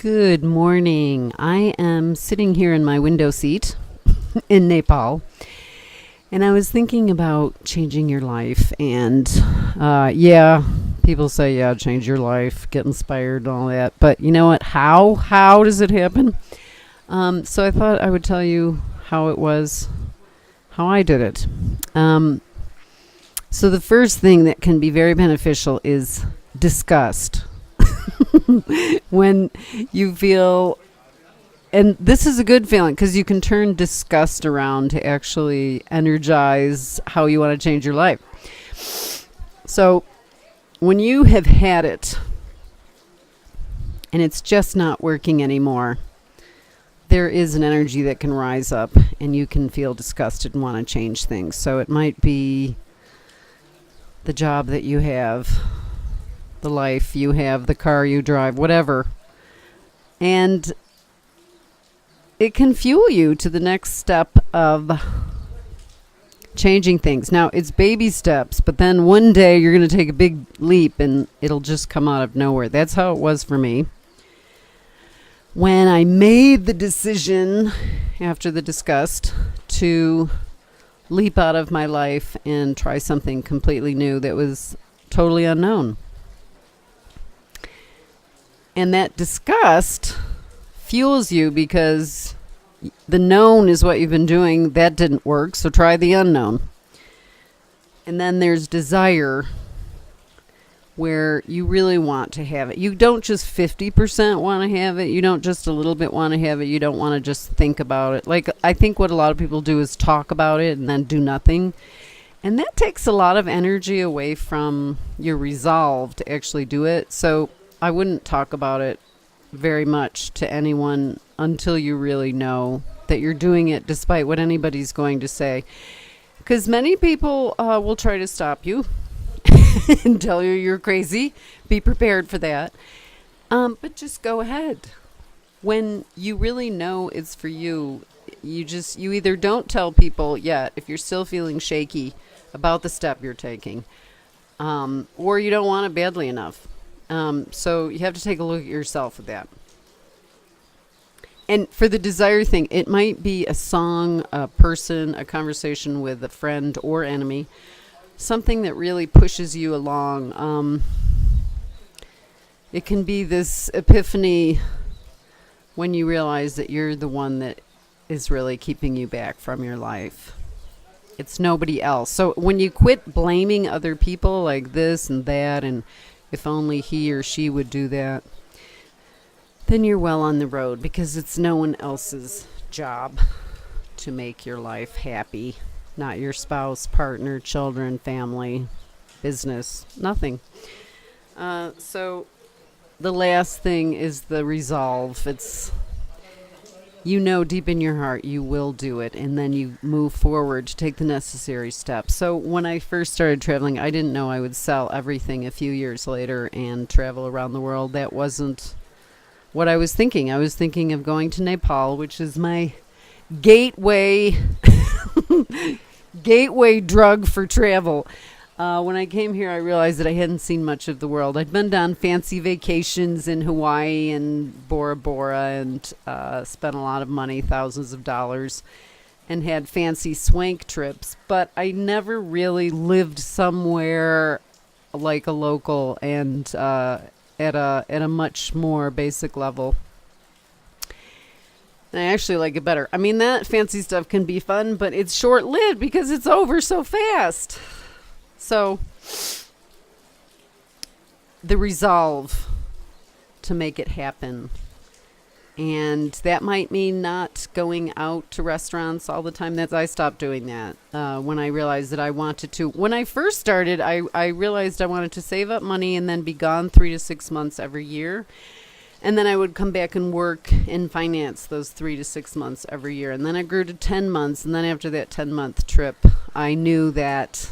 Good morning. I am sitting here in my window seat in Nepal, and I was thinking about changing your life. And yeah, people say, yeah, change your life, get inspired, and all that. But you know what? How does it happen? So I thought I would tell you how it was, how I did it. So the first thing that can be very beneficial is disgust. When you feel, and this is a good feeling because you can turn disgust around to actually energize how you want to change your life. So when you have had it and it's just not working anymore, there is an energy that can rise up and you can feel disgusted and want to change things. So it might be the job that you have, the life you have, the car you drive, whatever. And it can fuel you to the next step of changing things. Now, it's baby steps, but then one day you're going to take a big leap and it'll just come out of nowhere. That's how it was for me. When I made the decision after the disgust to leap out of my life and try something completely new that was totally unknown. And that disgust fuels you because the known is what you've been doing. That didn't work, so try the unknown. And then there's desire, where you really want to have it. You don't just 50% want to have it. You don't just a little bit want to have it. You don't want to just think about it. Like, I think what a lot of people do is talk about it and then do nothing. And that takes a lot of energy away from your resolve to actually do it. So I wouldn't talk about it very much to anyone until you really know that you're doing it despite what anybody's going to say. Because many people will try to stop you and tell you you're crazy. Be prepared for that. But just go ahead. When you really know it's for you, you either don't tell people yet if you're still feeling shaky about the step you're taking, or you don't want it badly enough. So you have to take a look at yourself with that. And for the desire thing, it might be a song, a person, a conversation with a friend or enemy, something that really pushes you along. It can be this epiphany when you realize that you're the one that is really keeping you back from your life. It's nobody else. So when you quit blaming other people like this and that, and if only he or she would do that, then you're well on the road, because it's no one else's job to make your life happy. Not your spouse, partner, children, family, business, nothing. So the last thing is the resolve. It's, deep in your heart you will do it, and then you move forward to take the necessary steps. So when I first started traveling, I didn't know I would sell everything a few years later and travel around the world. That wasn't what I was thinking. I was thinking of going to Nepal, which is my gateway drug for travel. When I came here, I realized that I hadn't seen much of the world. I'd been on fancy vacations in Hawaii and Bora Bora and spent a lot of money, thousands of dollars, and had fancy swank trips. But I never really lived somewhere like a local and at a much more basic level. And I actually like it better. I mean, that fancy stuff can be fun, but it's short-lived because it's over so fast. So the resolve to make it happen. And that might mean not going out to restaurants all the time. I stopped doing that when I realized that I wanted to. When I first started, I realized I wanted to save up money and then be gone 3 to 6 months every year. And then I would come back and work in finance those 3 to 6 months every year. And then I grew to 10 months. And then after that 10-month trip, I knew that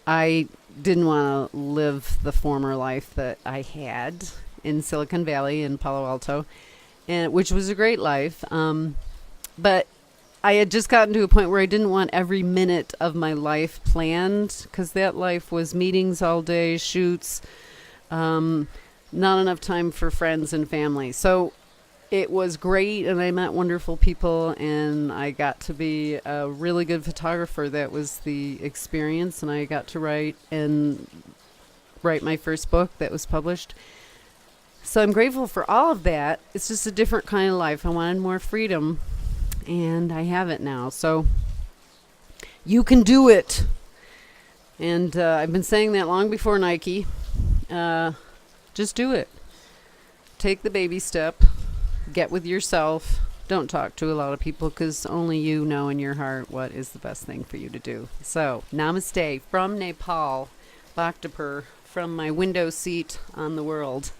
I didn't want to live the former life that I had in Silicon Valley in Palo Alto, which was a great life. But I had just gotten to a point where I didn't want every minute of my life planned, because that life was meetings all day, shoots, not enough time for friends and family. So it was great, and I met wonderful people, and I got to be a really good photographer. That was the experience, and I got to write my first book that was published. So I'm grateful for all of that. It's just a different kind of life. I wanted more freedom, and I have it now. So you can do it. And I've been saying that long before Nike. Just do it. Take the baby step. Get with yourself. Don't talk to a lot of people, because only you know in your heart what is the best thing for you to do. So, namaste from Nepal, Bhaktapur, from my window seat on the world.